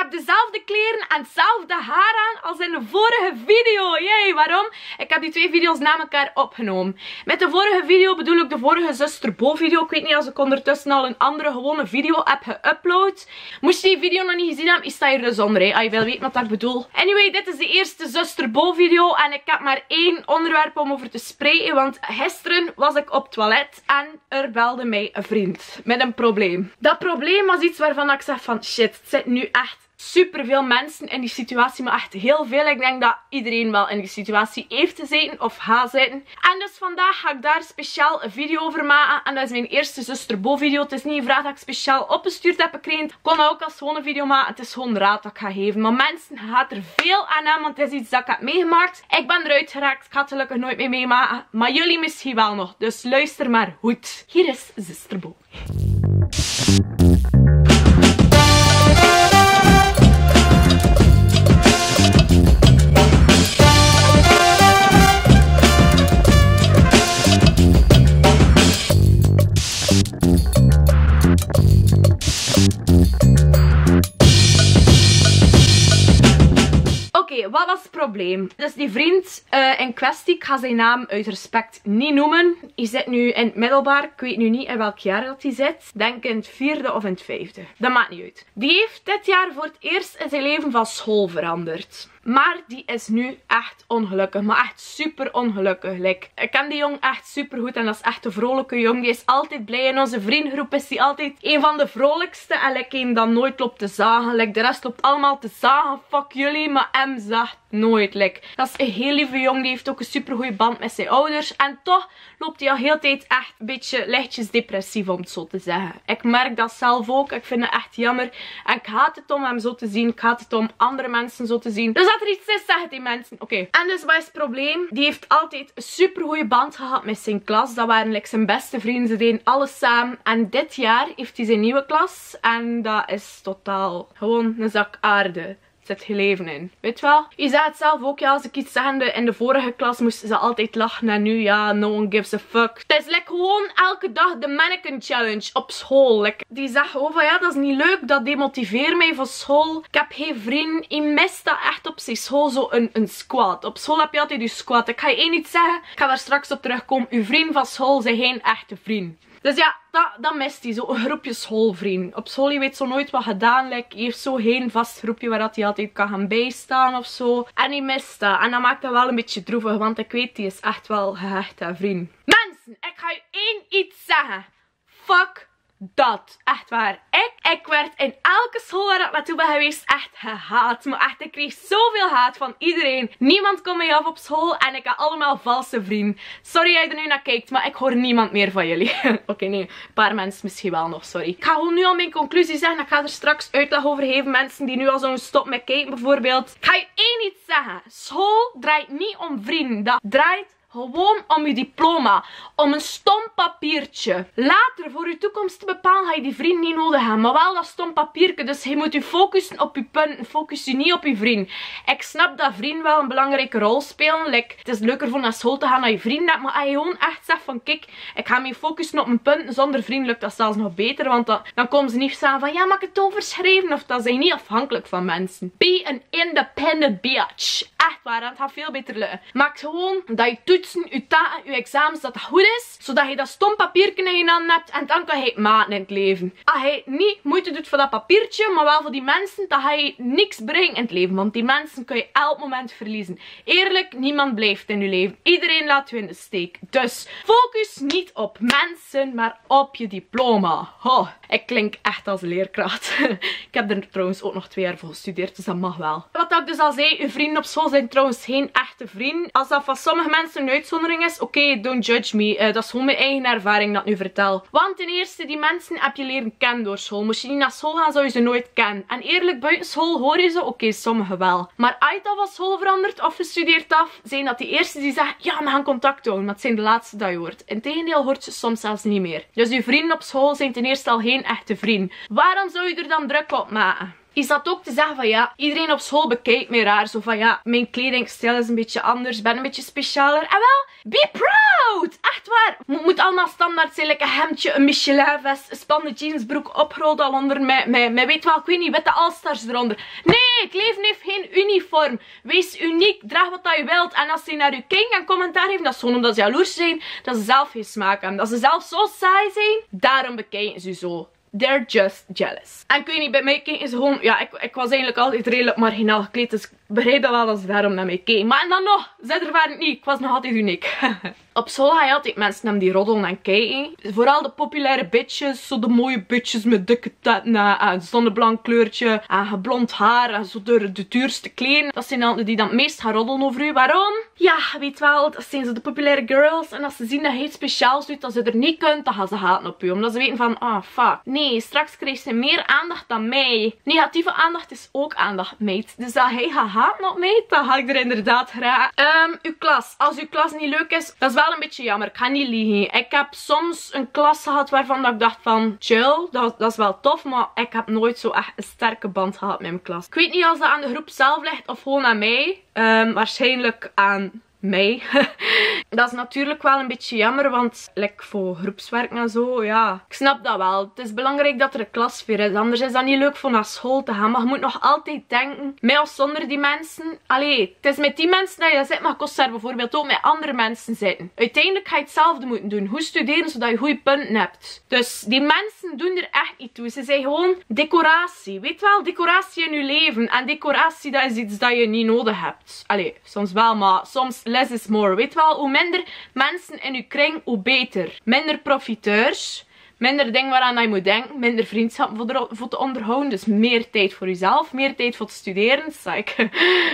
heb dezelfde kleren en hetzelfde haar aan als in de vorige video. Jee, waarom? Ik heb die twee video's na elkaar opgenomen. Met de vorige video bedoel ik de vorige Zuster Bo video. Ik weet niet als ik ondertussen al een andere gewone video heb geüpload. Moest je die video nog niet gezien hebben, is dat hier dus onder. Als je wil weten wat ik bedoel. Anyway, dit is de eerste Zuster Bo video. En ik heb maar één onderwerp om over te spreken. Want gisteren was ik op het toilet en er belde mij een vriend met een probleem. Dat probleem was iets waarvan ik zeg van shit, het zit nu echt super veel mensen in die situatie, maar echt heel veel. Ik denk dat iedereen wel in die situatie heeft gezeten of gaat zitten. En dus vandaag ga ik daar speciaal een video over maken. En dat is mijn eerste Zuster Bo video. Het is niet een vraag dat ik speciaal opgestuurd heb gekregen. Ik kon ook als gewone video maken. Het is gewoon raad dat ik ga geven. Maar mensen gaat er veel aan hebben, want het is iets dat ik heb meegemaakt. Ik ben eruit geraakt. Ik ga het gelukkig nooit meer meemaken. Maar jullie misschien wel nog. Dus luister maar goed. Hier is Zuster Bo. Wat was het probleem? Dus die vriend in kwestie, ik ga zijn naam uit respect niet noemen. Die zit nu in het middelbaar. Ik weet nu niet in welk jaar dat hij zit. Ik denk in het 4e of in het 5e. Dat maakt niet uit. Die heeft dit jaar voor het eerst in zijn leven van school veranderd. Maar die is nu echt ongelukkig. Maar echt super ongelukkig. Ik ken die jong echt super goed. En dat is echt een vrolijke jong. Die is altijd blij. In onze vriendengroep is die altijd een van de vrolijkste. En een dat nooit loopt te zagen. De rest loopt allemaal te zagen. Fuck jullie. Maar hem zaagt nooit. Dat is een heel lieve jong. Die heeft ook een super goede band met zijn ouders. En toch loopt hij al heel de tijd echt een beetje lichtjes depressief, om het zo te zeggen. Ik merk dat zelf ook. Ik vind het echt jammer. En ik haat het om hem zo te zien. Ik haat het om andere mensen zo te zien. Dus dat er iets is, zeggen die mensen. Oké. En dus wat is het probleem? Die heeft altijd een super goede band gehad met zijn klas. Dat waren zijn beste vrienden. Ze deden alles samen. En dit jaar heeft hij zijn nieuwe klas. En dat is totaal gewoon een zak aarde. Zit geen leven in. Weet je wel? Je zei het zelf ook, ja, als ik iets zeg in de vorige klas moesten ze altijd lachen en nu, ja, no one gives a fuck. Het is gewoon elke dag de mannequin challenge op school. Die zegt gewoon van, ja, dat is niet leuk, dat demotiveert mij voor school. Ik heb geen vriend. Je mist dat echt op zijn school, zo een squad. Op school heb je altijd je squad. Ik ga je één iets zeggen, ik ga daar straks op terugkomen. Uw vriend van school zijn geen echte vriend. Dus ja, dat mist hij. Zo een groepje schoolvrienden. Op school, je weet zo nooit wat gedaan. Je heeft zo geen vast groepje waar hij altijd kan gaan bijstaan of zo. En hij mist dat. En dat maakt dat wel een beetje droevig. Want ik weet, die is echt wel gehecht aan vriend. Mensen, ik ga je één iets zeggen. Fuck dat. Echt waar. Ik werd in elke school waar ik naartoe ben geweest echt gehaat. Maar echt, ik kreeg zoveel haat van iedereen. Niemand kon mij af op school en ik had allemaal valse vrienden. Sorry dat je er nu naar kijkt, maar ik hoor niemand meer van jullie. Oké, nee. Een paar mensen misschien wel nog, sorry. Ik ga gewoon nu al mijn conclusie zeggen. Ik ga er straks uitleg over geven. Mensen die nu al zo'n stop met kijken bijvoorbeeld. Ik ga je één iets zeggen. School draait niet om vrienden. Dat draait gewoon om je diploma. Om een stom papiertje. Later, voor je toekomst te bepalen, ga je die vriend niet nodig hebben. Maar wel dat stom papiertje. Dus je moet je focussen op je punten. Focus je niet op je vriend. Ik snap dat vrienden wel een belangrijke rol spelen. Het is leuker voor naar school te gaan dan je vrienden hebt. Maar als je gewoon echt zegt van kijk, ik ga me focussen op mijn punten. Zonder vriend lukt dat zelfs nog beter. Want dan komen ze niet samen van ja, mag ik het overschrijven? Of dat zijn je niet afhankelijk van mensen. Be an independent bitch. Echt waar, dat gaat veel beter lukken. Maak gewoon dat je toetsen, je taken, je examens, dat goed is. Zodat je dat stom papiertje in je handen hebt. En dan kan je het maken in het leven. Als je niet moeite doet voor dat papiertje, maar wel voor die mensen, dan ga je niks brengen in het leven. Want die mensen kun je elk moment verliezen. Eerlijk, niemand blijft in je leven. Iedereen laat je in de steek. Dus focus niet op mensen, maar op je diploma. Oh, ik klink echt als leerkracht. Ik heb er trouwens ook nog 2 jaar voor gestudeerd, dus dat mag wel. Wat ik dus al zei, uw vrienden op school zijn trouwens geen echte vrienden. Als dat van sommige mensen een uitzondering is, oké, don't judge me. Dat is gewoon mijn eigen ervaring dat ik nu vertel. Want ten eerste, die mensen heb je leren kennen door school. Moest je niet naar school gaan, zou je ze nooit kennen. En eerlijk, buiten school hoor je ze, oké, sommigen wel. Maar als je al van school verandert of gestudeerd af, zijn dat die eerste die zeggen, ja, we gaan contact houden. Maar het zijn de laatste dat je hoort. Integendeel hoort je soms zelfs niet meer. Dus je vrienden op school zijn ten eerste al geen echte vrienden. Waarom zou je er dan druk op maken? Die zat ook te zeggen van ja, iedereen op school bekijkt mij raar. Zo van ja, mijn kledingstijl is een beetje anders, ben een beetje specialer. En wel, be proud! Echt waar. Moet allemaal standaard zijn, like een hemdje, een Michelin vest, een spannende jeansbroek opgerold al onder met weet wel, ik weet niet, witte All-Stars eronder. Nee, het leven heeft geen uniform. Wees uniek, draag wat je wilt. En als ze naar u kijken en commentaar geven, dat is gewoon omdat ze jaloers zijn, dat ze zelf geen smaak hebben. Dat ze zelf zo saai zijn, daarom bekijken ze u zo. They're just jealous. En ik weet niet, bij mij keken ze gewoon... Ja, ik was eigenlijk altijd redelijk marginaal gekleed. Dus ik begrijp dat wel dat ze daarom naar mij keken. Maar en dan nog, zij ervaren het niet. Ik was nog altijd uniek. Op school ga je altijd mensen hebben die roddelen en kijken. Vooral de populaire bitches. Zo de mooie bitches met dikke tetten en zonneblank kleurtje. En blond haar en zo de duurste kleren. Dat zijn dan die dan het meest gaan roddelen over u. Waarom? Ja, weet wel, dat zijn zo de populaire girls. En als ze zien dat je iets speciaals doet, dat ze er niet kunt, dan gaan ze haten op u. Omdat ze weten van, ah, fuck. Nee, straks krijgt ze meer aandacht dan mij. Negatieve aandacht is ook aandacht, meid. Dus dat hij gaat haten op mij, dan ga ik er inderdaad graag. Uw klas. Als uw klas niet leuk is, dat is wel een beetje jammer. Ik ga niet liegen. Ik heb soms een klas gehad waarvan dat ik dacht van, chill, dat is wel tof. Maar ik heb nooit zo echt een sterke band gehad met mijn klas. Ik weet niet als dat aan de groep zelf ligt of gewoon aan mij. Waarschijnlijk aan mij. Dat is natuurlijk wel een beetje jammer, want like voor groepswerk en zo, ja. Ik snap dat wel. Het is belangrijk dat er een klasfeer is. Anders is dat niet leuk voor naar school te gaan. Maar je moet nog altijd denken, met of zonder die mensen. Allee, het is met die mensen dat je dat zit, maar kost daar bijvoorbeeld ook met andere mensen zitten. Uiteindelijk ga je hetzelfde moeten doen. Goed studeren, zodat je goede punten hebt. Dus die mensen doen er echt niet toe. Ze zijn gewoon decoratie. Weet wel, decoratie in je leven. En decoratie, dat is iets dat je niet nodig hebt. Allee, soms wel, maar soms less is more. Weet wel, hoe minder mensen in je kring, hoe beter. Minder profiteurs. Minder dingen waaraan je moet denken. Minder vriendschappen voor te onderhouden. Dus meer tijd voor jezelf. Meer tijd voor te studeren. Zeg,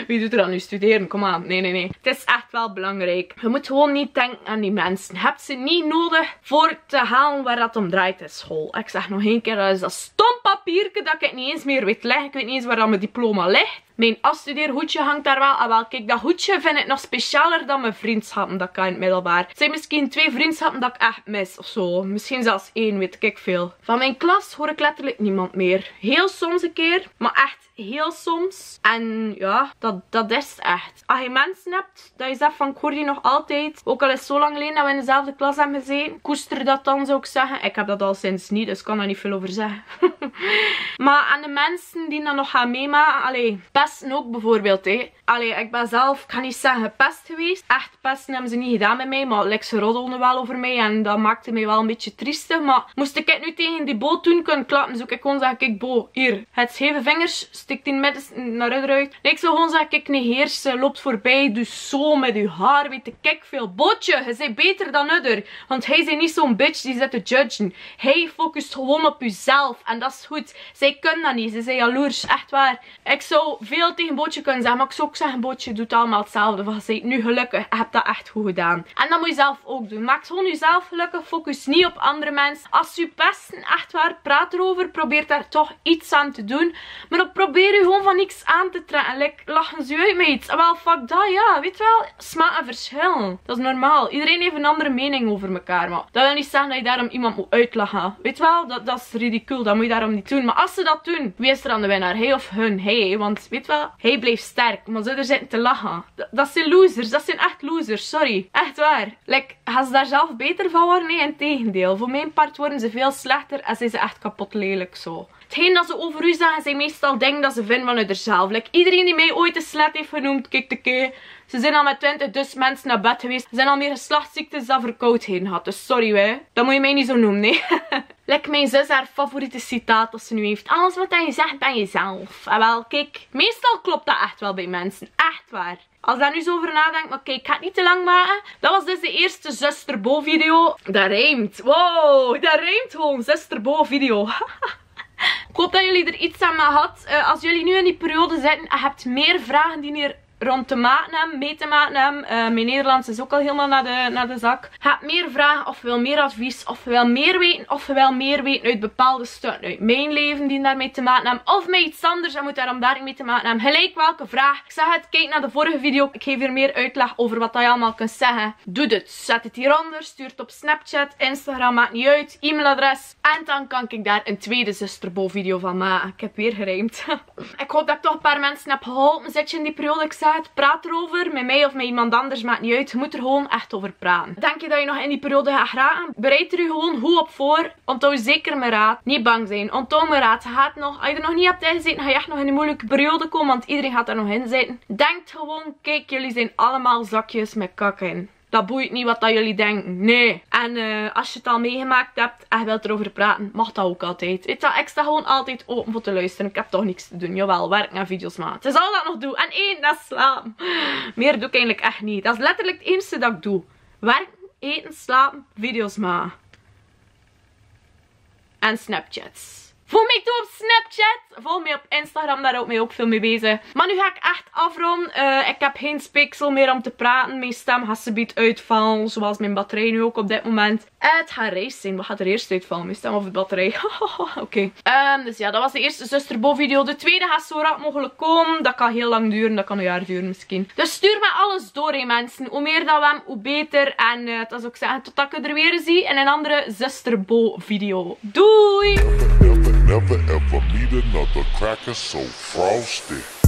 wie doet er aan je studeren? Kom aan. Nee. Het is echt wel belangrijk. Je moet gewoon niet denken aan die mensen. Je hebt ze niet nodig voor te halen waar dat om draait in school. Ik zeg nog één keer, dat is dat stom papiertje dat ik niet eens meer weet leggen. Ik weet niet eens waar dat mijn diploma ligt. Mijn afstudeerhoedje hangt daar wel. En wel, kijk, dat hoedje vind ik nog specialer dan mijn vriendschappen dat ik in het middelbaar. Het zijn misschien 2 vriendschappen dat ik echt mis of zo. Misschien zelfs 1, weet ik veel. Van mijn klas hoor ik letterlijk niemand meer. Heel soms een keer, maar echt heel soms. En ja, dat is het echt. Als je mensen hebt dat je zegt van ik hoor die nog altijd. Ook al is het zo lang geleden dat we in dezelfde klas hebben gezeten. Koester dat dan, zou ik zeggen. Ik heb dat al sinds niet, dus ik kan daar niet veel over zeggen. Maar aan de mensen die dat nog gaan meemaken. Allee, pesten ook bijvoorbeeld. Allee, ik ben zelf, ik ga niet zeggen gepest geweest. Echt pesten hebben ze niet gedaan met mij. Maar like, ze roddelden wel over mij. En dat maakte mij wel een beetje triestig. Maar moest ik het nu tegen die Bo toen kunnen klappen, zou ik gewoon zeggen, kijk Bo, hier. Het 7 vingers, stikt in midden naar eruit. Ik zou gewoon zeggen, kijk negeer, ze loopt voorbij. Dus zo met uw haar, weet ik, kijk veel. Bootje, je bent beter dan Udder. Want hij is niet zo'n bitch die zit te judgen. Hij focust gewoon op uzelf. En dat is goed. Zij kunnen dat niet. Ze zijn jaloers. Echt waar. Ik zou veel tegen Bootje kunnen zeggen. Maar ik zou ook zeggen, Bootje doet allemaal hetzelfde. Want je bent nu gelukkig. Je hebt dat echt goed gedaan. En dat moet je zelf ook doen. Maak gewoon jezelf gelukkig. Focus niet op andere mensen. Als je pesten, echt waar, praat erover. Probeer daar toch iets aan te doen. Maar dan probeer je gewoon van niks aan te trekken. Like, lachen ze uit met iets. Wel, fuck dat, ja. Weet wel, smaak en verschil. Dat is normaal. Iedereen heeft een andere mening over elkaar. Maar dat wil niet zeggen dat je daarom iemand moet uitlachen. Weet wel, dat is ridicuul. Dat moet je daarom niet doen. Maar als ze dat doen, wie is er aan de winnaar? Hij of hun? Hij. Want weet wel, hij blijft sterk. Maar ze er zitten te lachen. Dat zijn losers. Dat zijn echt losers. Sorry. Echt waar. Like, gaan ze daar zelf beter van worden? Nee, integendeel. Voor mijn part worden ze veel slechter en zijn ze echt kapot lelijk zo. Hetgeen dat ze over u zeggen, zijn meestal dingen dat ze vinden vanuit zichzelf. Like, iedereen die mij ooit een slet heeft genoemd, kijk de kei. Ze zijn al met 20 dus mensen naar bed geweest. Ze zijn al meer geslachtsziektes dan verkoudheden gehad. Dus sorry wij. Dat moet je mij niet zo noemen, nee. Like mijn zus, haar favoriete citaat dat ze nu heeft. Alles wat je zegt ben jezelf. En wel, kijk, meestal klopt dat echt wel bij mensen. Echt waar. Als ik daar nu zo over nadenk, maar kijk, ik ga het niet te lang maken. Dat was dus de eerste Zuster Bo video. Dat rijmt. Wow, dat rijmt gewoon. Zuster Bo video. Ik hoop dat jullie er iets aan hebben gehad. Als jullie nu in die periode zitten en hebt meer vragen die hier rond te maken hebben, mee te maken hebben. Mijn Nederlands is ook al helemaal naar de zak. Heb meer vragen of wil meer advies of wil meer weten of wil meer weten uit bepaalde stukken uit mijn leven die daarmee te maken hebben. Of met iets anders en moet daarom daar mee te maken hebben. Gelijk welke vraag. Ik zeg het, kijk naar de vorige video. Ik geef hier meer uitleg over wat je allemaal kunt zeggen. Doe het. Zet het hieronder. Stuur het op Snapchat, Instagram, maakt niet uit. E-mailadres. En dan kan ik daar een tweede zusterbo video van maken. Ik heb weer gerijmd. Ik hoop dat ik toch een paar mensen heb geholpen. Zit je in die periode? Ik zeg het, praat erover. Met mij of met iemand anders, maakt niet uit. Je moet er gewoon echt over praten. Denk je dat je nog in die periode gaat geraken? Bereid er je gewoon goed op voor. Onthoud zeker mijn raad. Niet bang zijn. Onthoud mijn raad. Als je er nog niet hebt ingezeten, ga je echt nog in een moeilijke periode komen. Want iedereen gaat er nog in zitten. Denk gewoon, kijk, jullie zijn allemaal zakjes met kak in. Dat boeit niet wat dat jullie denken. Nee. En als je het al meegemaakt hebt en je wilt erover praten, mag dat ook altijd. Weet je, ik sta gewoon altijd open voor te luisteren. Ik heb toch niks te doen. Jawel, werken en video's maken. Het is al dat ik nog doe. En één, dat is slapen. Meer doe ik eigenlijk echt niet. Dat is letterlijk het enige dat ik doe. Werken, eten, slapen, video's maken. En Snapchats. Volg mij toe op Snapchat. Volg mij op Instagram, daar hou ik mij ook veel mee bezig. Maar nu ga ik echt afronden. Ik heb geen speeksel meer om te praten. Mijn stem gaat subiet uitvallen. Zoals mijn batterij nu ook op dit moment. Het gaat race zijn. Wat gaat er eerst uitvallen? Mijn stem of de batterij? Oké. Dus ja, dat was de eerste zusterbo video. De tweede gaat zo rap mogelijk komen. Dat kan heel lang duren. Dat kan een jaar duren misschien. Dus stuur me alles door, hè, mensen. Hoe meer dat we hebben, hoe beter. En dat is ook zeggen, totdat ik er weer zie in een andere zusterbo video. Doei! Never ever meet another cracker so frosty.